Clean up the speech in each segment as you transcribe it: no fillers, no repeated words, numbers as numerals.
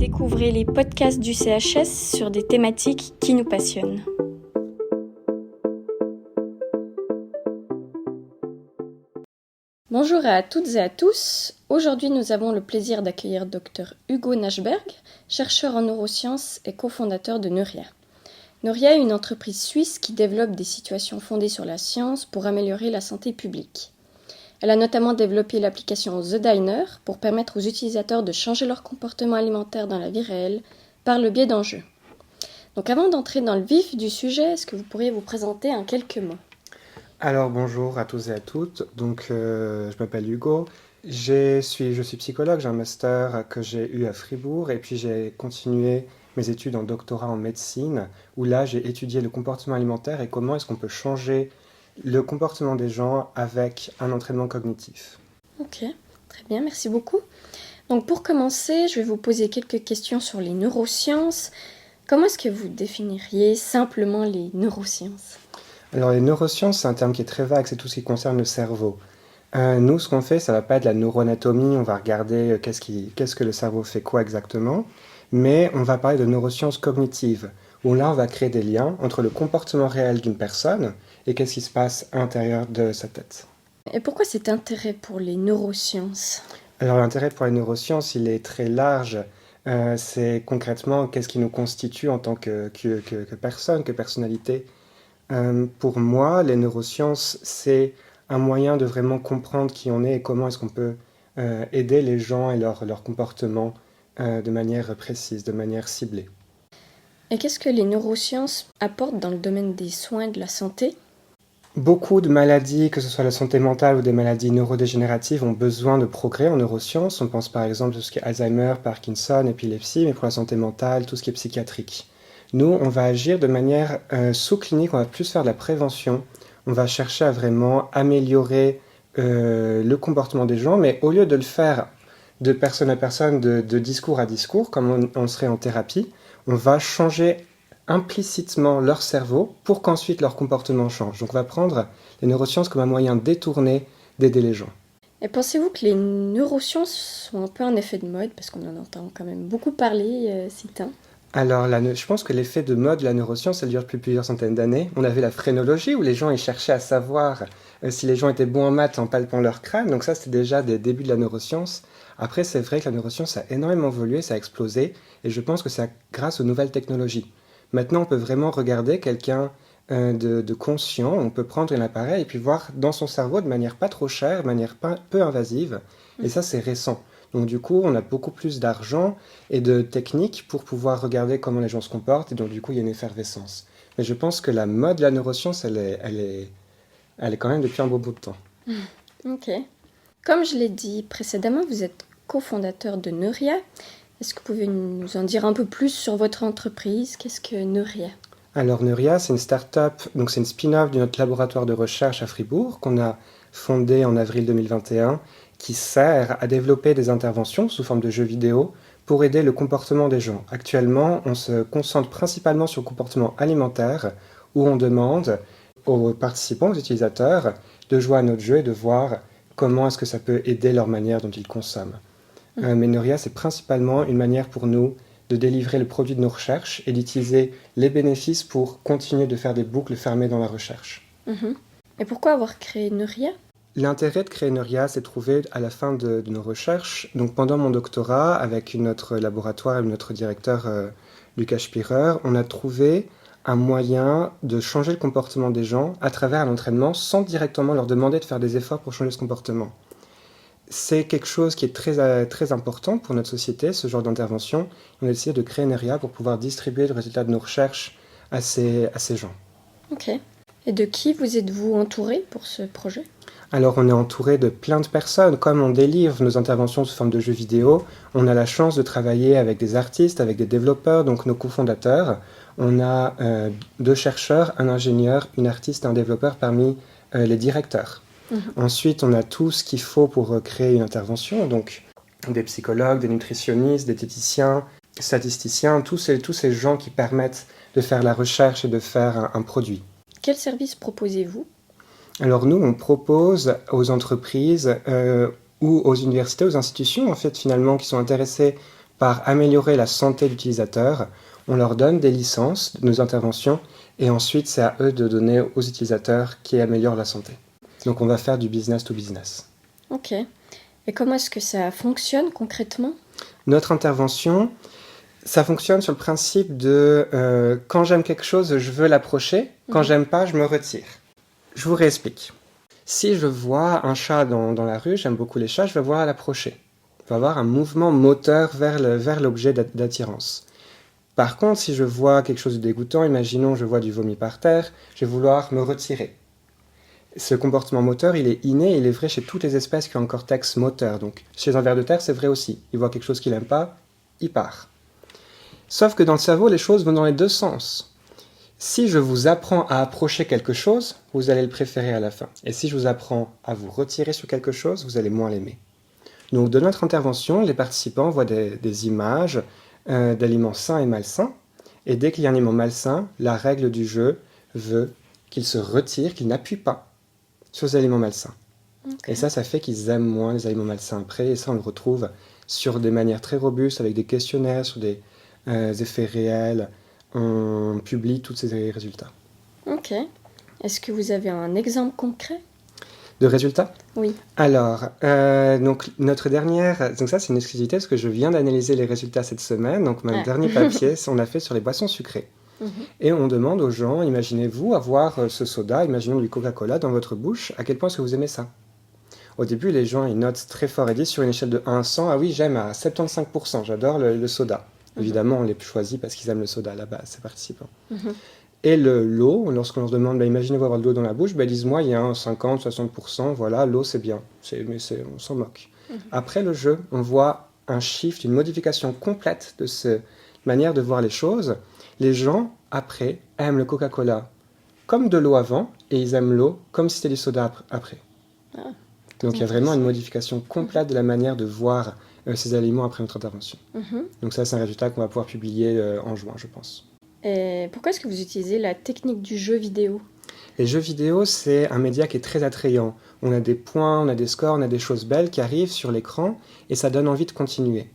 Découvrez les podcasts du CHS sur des thématiques qui nous passionnent. Bonjour à toutes et à tous. Aujourd'hui, nous avons le plaisir d'accueillir Dr Hugo Nashberg, chercheur en neurosciences et cofondateur de Neuria. Neuria est une entreprise suisse qui développe des situations fondées sur la science pour améliorer la santé publique. Elle a notamment développé l'application The Diner pour permettre aux utilisateurs de changer leur comportement alimentaire dans la vie réelle par le biais d'enjeux. Donc avant d'entrer dans le vif du sujet, est-ce que vous pourriez vous présenter en quelques mots ? Alors bonjour à tous et à toutes, je m'appelle Hugo, je suis psychologue, j'ai un master que j'ai eu à Fribourg et puis j'ai continué mes études en doctorat en médecine où là j'ai étudié le comportement alimentaire et comment est-ce qu'on peut changer le comportement des gens avec un entraînement cognitif. Ok, très bien, merci beaucoup. Donc pour commencer, je vais vous poser quelques questions sur les neurosciences. Comment est-ce que vous définiriez simplement les neurosciences ? Alors les neurosciences, c'est un terme qui est très vague, c'est tout ce qui concerne le cerveau. Nous, ce qu'on fait, ça ne va pas être la neuroanatomie, on va regarder qu'est-ce que le cerveau fait quoi exactement, mais on va parler de neurosciences cognitives, où là, on va créer des liens entre le comportement réel d'une personne et qu'est-ce qui se passe à l'intérieur de sa tête. Et pourquoi cet intérêt pour les neurosciences ? Alors l'intérêt pour les neurosciences, il est très large. C'est concrètement qu'est-ce qui nous constitue en tant que personne, que personnalité. Pour moi, les neurosciences, c'est un moyen de vraiment comprendre qui on est et comment est-ce qu'on peut aider les gens et leur comportement de manière précise, de manière ciblée. Et qu'est-ce que les neurosciences apportent dans le domaine des soins de la santé ? Beaucoup de maladies, que ce soit la santé mentale ou des maladies neurodégénératives, ont besoin de progrès en neurosciences. On pense par exemple à tout ce qui est Alzheimer, Parkinson, épilepsie, mais pour la santé mentale, tout ce qui est psychiatrique. Nous, on va agir de manière sous-clinique, on va plus faire de la prévention. On va chercher à vraiment améliorer le comportement des gens, mais au lieu de le faire de personne à personne, de discours à discours, comme on serait en thérapie, on va changer implicitement leur cerveau pour qu'ensuite leur comportement change. Donc on va prendre les neurosciences comme un moyen détourné d'aider les gens. Et pensez-vous que les neurosciences sont un peu un effet de mode, parce qu'on en entend quand même beaucoup parler ces temps ? Alors, je pense que l'effet de mode de la neuroscience, ça dure depuis plusieurs centaines d'années. On avait la phrénologie, où les gens ils cherchaient à savoir si les gens étaient bons en maths en palpant leur crâne. Donc ça, c'était déjà des débuts de la neuroscience. Après, c'est vrai que la neuroscience a énormément évolué, ça a explosé, et je pense que c'est grâce aux nouvelles technologies. Maintenant, on peut vraiment regarder quelqu'un de conscient, on peut prendre un appareil et puis voir dans son cerveau de manière pas trop chère, de manière peu invasive, et ça, c'est récent. Donc du coup, on a beaucoup plus d'argent et de techniques pour pouvoir regarder comment les gens se comportent, et donc du coup, il y a une effervescence. Mais je pense que la mode de la neuroscience, elle est quand même depuis un beau bout de temps. Ok. Comme je l'ai dit précédemment, vous êtes cofondateur de Neuria. Est-ce que vous pouvez nous en dire un peu plus sur votre entreprise ? Qu'est-ce que Neuria ? Alors Neuria, c'est une start-up, donc c'est une spin-off de notre laboratoire de recherche à Fribourg qu'on a fondé en avril 2021, qui sert à développer des interventions sous forme de jeux vidéo pour aider le comportement des gens. Actuellement, on se concentre principalement sur le comportement alimentaire, où on demande aux participants, aux utilisateurs, de jouer à notre jeu et de voir comment est-ce que ça peut aider leur manière dont ils consomment. Mais Neuria, c'est principalement une manière pour nous de délivrer le produit de nos recherches et d'utiliser les bénéfices pour continuer de faire des boucles fermées dans la recherche. Et pourquoi avoir créé Neuria ? L'intérêt de créer Neuria s'est trouvé à la fin de nos recherches. Donc pendant mon doctorat, avec notre laboratoire et notre directeur Lucas Spirer, on a trouvé un moyen de changer le comportement des gens à travers l'entraînement sans directement leur demander de faire des efforts pour changer ce comportement. C'est quelque chose qui est très, très important pour notre société, ce genre d'intervention. On a décidé de créer Neuria pour pouvoir distribuer le résultat de nos recherches à ces gens. Ok. Et de qui vous êtes-vous entouré pour ce projet ? Alors on est entouré de plein de personnes. Comme on délivre nos interventions sous forme de jeux vidéo, on a la chance de travailler avec des artistes, avec des développeurs, donc nos cofondateurs. On a 2 chercheurs, un ingénieur, une artiste et un développeur parmi les directeurs. Ensuite, on a tout ce qu'il faut pour créer une intervention, donc des psychologues, des nutritionnistes, des diététiciens, statisticiens, tous ces gens qui permettent de faire la recherche et de faire un produit. Quel service proposez-vous ? Alors nous, on propose aux entreprises ou aux universités, aux institutions en fait finalement qui sont intéressées par améliorer la santé de l'utilisateur. On leur donne des licences de nos interventions et ensuite c'est à eux de donner aux utilisateurs qui améliorent la santé. Donc on va faire du business to business. Ok. Et comment est-ce que ça fonctionne concrètement? Notre intervention, ça fonctionne sur le principe de quand j'aime quelque chose, je veux l'approcher. Quand j'aime pas, je me retire. Je vous réexplique. Si je vois un chat dans la rue, j'aime beaucoup les chats, je vais vouloir l'approcher. Je vais avoir un mouvement moteur vers l'objet d'attirance. Par contre, si je vois quelque chose de dégoûtant, imaginons je vois du vomi par terre, je vais vouloir me retirer. Ce comportement moteur, il est inné, il est vrai chez toutes les espèces qui ont un cortex moteur. Donc, chez un ver de terre, c'est vrai aussi. Il voit quelque chose qu'il n'aime pas, il part. Sauf que dans le cerveau, les choses vont dans les deux sens. Si je vous apprends à approcher quelque chose, vous allez le préférer à la fin. Et si je vous apprends à vous retirer sur quelque chose, vous allez moins l'aimer. Donc, de notre intervention, les participants voient des images d'aliments sains et malsains. Et dès qu'il y a un aliment malsain, la règle du jeu veut qu'il se retire, qu'il n'appuie pas sur les aliments malsains. Okay. Et ça fait qu'ils aiment moins les aliments malsains après. Et ça, on le retrouve sur des manières très robustes, avec des questionnaires, sur des effets réels. On publie tous ces résultats. Ok. Est-ce que vous avez un exemple concret de résultats? Oui. Alors, donc notre dernière... Donc ça, c'est une exclusivité parce que je viens d'analyser les résultats cette semaine. Donc, mon dernier papier, on l'a fait sur les boissons sucrées. Et on demande aux gens, imaginez-vous avoir ce soda, imaginons du Coca-Cola dans votre bouche, à quel point est-ce que vous aimez ça? Au début, les gens, ils notent très fort et disent sur une échelle de 1 à 100, ah oui, j'aime à 75%, j'adore le soda. Évidemment, on les choisit parce qu'ils aiment le soda à la base, ces participants. Et l'eau, lorsqu'on leur demande, imaginez-vous avoir de l'eau dans la bouche, ils disent moyen, 50-60%, voilà, l'eau c'est bien, mais on s'en moque. Après le jeu, on voit un shift, une modification complète de cette manière de voir les choses. Les gens, après, aiment le Coca-Cola comme de l'eau avant, et ils aiment l'eau comme si c'était du soda après. Donc il y a vraiment une modification complète de la manière de voir ces aliments après notre intervention. Donc ça, c'est un résultat qu'on va pouvoir publier en juin, je pense. Et pourquoi est-ce que vous utilisez la technique du jeu vidéo? Les jeux vidéo, c'est un média qui est très attrayant. On a des points, on a des scores, on a des choses belles qui arrivent sur l'écran, et ça donne envie de continuer.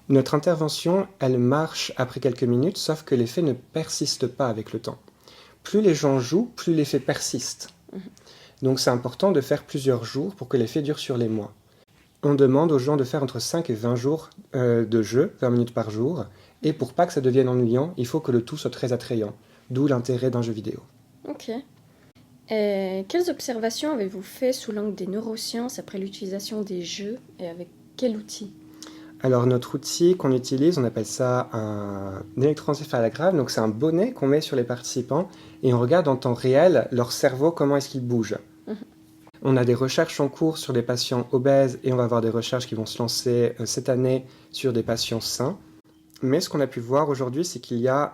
Notre intervention, elle marche après quelques minutes, sauf que l'effet ne persiste pas avec le temps. Plus les gens jouent, plus l'effet persiste. Donc c'est important de faire plusieurs jours pour que l'effet dure sur les mois. On demande aux gens de faire entre 5 et 20 jours de jeu, 20 minutes par jour, et pour pas que ça devienne ennuyant, il faut que le tout soit très attrayant, d'où l'intérêt d'un jeu vidéo. Ok. Et quelles observations avez-vous fait sous l'angle des neurosciences après l'utilisation des jeux, et avec quel outil? Alors notre outil qu'on utilise, on appelle ça un électroencéphalogramme, donc c'est un bonnet qu'on met sur les participants, et on regarde en temps réel leur cerveau, comment est-ce qu'il bouge. On a des recherches en cours sur des patients obèses et on va avoir des recherches qui vont se lancer cette année sur des patients sains. Mais ce qu'on a pu voir aujourd'hui, c'est qu'il y a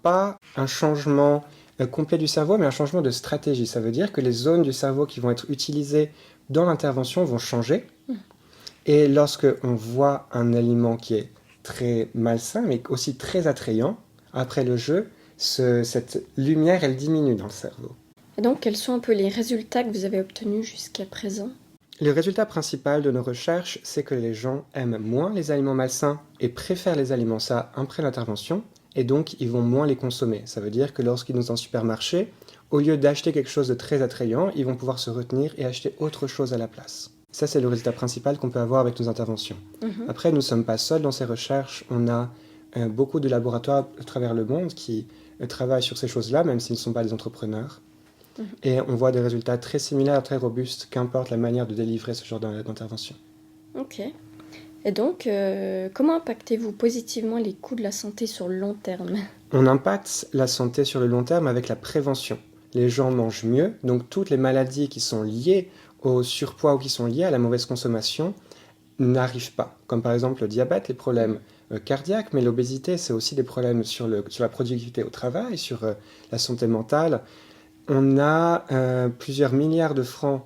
pas un changement complet du cerveau, mais un changement de stratégie. Ça veut dire que les zones du cerveau qui vont être utilisées dans l'intervention vont changer. Et lorsque on voit un aliment qui est très malsain, mais aussi très attrayant, après le jeu, cette lumière, elle diminue dans le cerveau. Et donc, quels sont un peu les résultats que vous avez obtenus jusqu'à présent? Le résultat principal de nos recherches, c'est que les gens aiment moins les aliments malsains et préfèrent les aliments sains après l'intervention, et donc ils vont moins les consommer. Ça veut dire que lorsqu'ils vont dans un supermarché, au lieu d'acheter quelque chose de très attrayant, ils vont pouvoir se retenir et acheter autre chose à la place. Ça, c'est le résultat principal qu'on peut avoir avec nos interventions. Après, nous ne sommes pas seuls dans ces recherches. On a beaucoup de laboratoires à travers le monde qui travaillent sur ces choses-là, même s'ils ne sont pas des entrepreneurs. Et on voit des résultats très similaires, très robustes, qu'importe la manière de délivrer ce genre d'intervention. Ok. Et donc, comment impactez-vous positivement les coûts de la santé sur le long terme? On impacte la santé sur le long terme avec la prévention. Les gens mangent mieux, donc toutes les maladies qui sont liées au surpoids ou qui sont liées à la mauvaise consommation n'arrivent pas. Comme par exemple le diabète, les problèmes cardiaques, mais l'obésité, c'est aussi des problèmes sur la productivité au travail, sur la santé mentale. On a plusieurs milliards de francs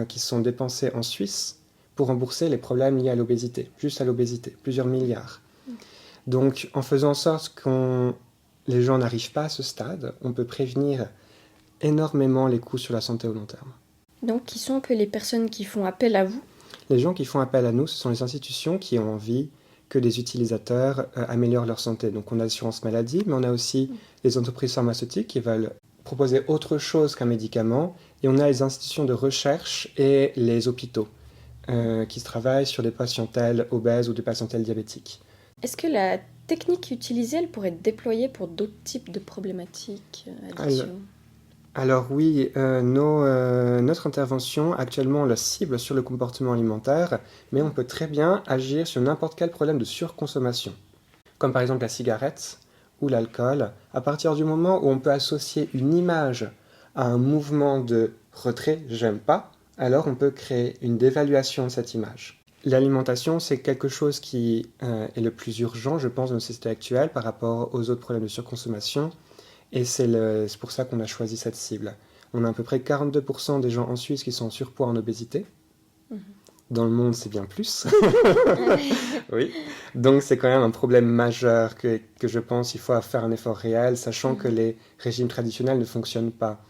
qui sont dépensés en Suisse pour rembourser les problèmes liés à l'obésité, juste à l'obésité, plusieurs milliards. Donc, en faisant en sorte que les gens n'arrivent pas à ce stade, on peut prévenir énormément les coûts sur la santé au long terme. Donc, qui sont un peu les personnes qui font appel à vous? Les gens qui font appel à nous, ce sont les institutions qui ont envie que des utilisateurs améliorent leur santé. Donc on a l'assurance maladie, mais on a aussi les entreprises pharmaceutiques qui veulent proposer autre chose qu'un médicament, et on a les institutions de recherche et les hôpitaux qui travaillent sur des patientèles obèses ou des patientèles diabétiques. Est-ce que la technique utilisée, elle pourrait être déployée pour d'autres types de problématiques d'addiction ? Alors oui, notre intervention, actuellement, on la cible sur le comportement alimentaire, mais on peut très bien agir sur n'importe quel problème de surconsommation, comme par exemple la cigarette ou l'alcool, à partir du moment où on peut associer une image à un mouvement de retrait « j'aime pas », alors on peut créer une dévaluation de cette image. L'alimentation, c'est quelque chose qui est le plus urgent, je pense, dans notre société actuelle par rapport aux autres problèmes de surconsommation. Et c'est pour ça qu'on a choisi cette cible. On a à peu près 42% des gens en Suisse qui sont en surpoids, en obésité. Dans le monde, c'est bien plus. Oui. Donc c'est quand même un problème majeur que je pense qu'il faut faire un effort réel, sachant que les régimes traditionnels ne fonctionnent pas.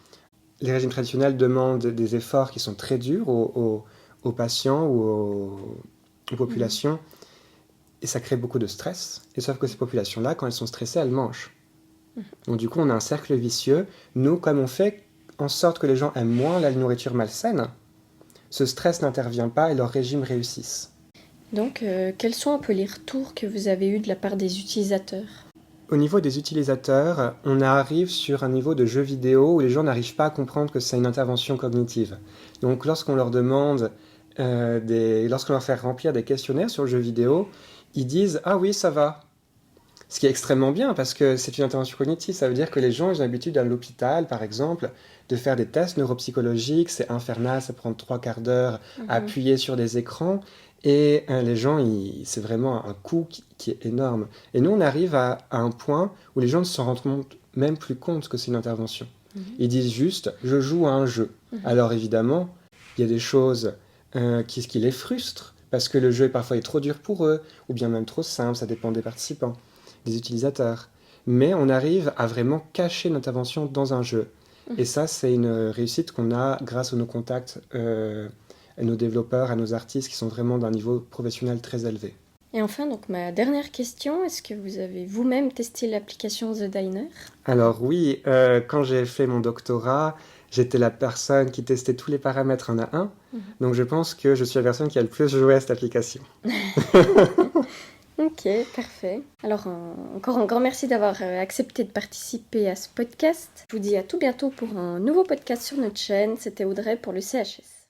Les régimes traditionnels demandent des efforts qui sont très durs aux patients ou aux populations, et ça crée beaucoup de stress. Et sauf que ces populations-là, quand elles sont stressées, elles mangent. Donc du coup, on a un cercle vicieux. Nous, comme on fait en sorte que les gens aiment moins la nourriture malsaine, ce stress n'intervient pas et leurs régimes réussissent. Donc, quels sont un peu les retours que vous avez eus de la part des utilisateurs ? Au niveau des utilisateurs, on arrive sur un niveau de jeu vidéo où les gens n'arrivent pas à comprendre que c'est une intervention cognitive. Donc lorsqu'on leur demande, lorsqu'on leur fait remplir des questionnaires sur le jeu vidéo, ils disent « Ah oui, ça va ». Ce qui est extrêmement bien parce que c'est une intervention cognitive. Ça veut dire que les gens ils ont l'habitude à l'hôpital, par exemple, de faire des tests neuropsychologiques. C'est infernal, ça prend 3/4 d'heure à appuyer sur des écrans. Et les gens, c'est vraiment un coût qui est énorme. Et nous, on arrive à un point où les gens ne se rendent même plus compte que c'est une intervention. Ils disent juste « je joue à un jeu ». Alors évidemment, il y a des choses qui les frustrent parce que le jeu parfois est trop dur pour eux ou bien même trop simple, ça dépend des participants, des utilisateurs. Mais on arrive à vraiment cacher notre intervention dans un jeu. Et ça, c'est une réussite qu'on a grâce à nos contacts, à nos développeurs, à nos artistes qui sont vraiment d'un niveau professionnel très élevé. Et enfin, donc ma dernière question, est-ce que vous avez vous-même testé l'application The Diner ? Alors oui, quand j'ai fait mon doctorat, j'étais la personne qui testait tous les paramètres un à un. Donc je pense que je suis la personne qui a le plus joué à cette application. Ok, parfait. Alors, encore un grand merci d'avoir accepté de participer à ce podcast. Je vous dis à tout bientôt pour un nouveau podcast sur notre chaîne. C'était Audrey pour le CHS.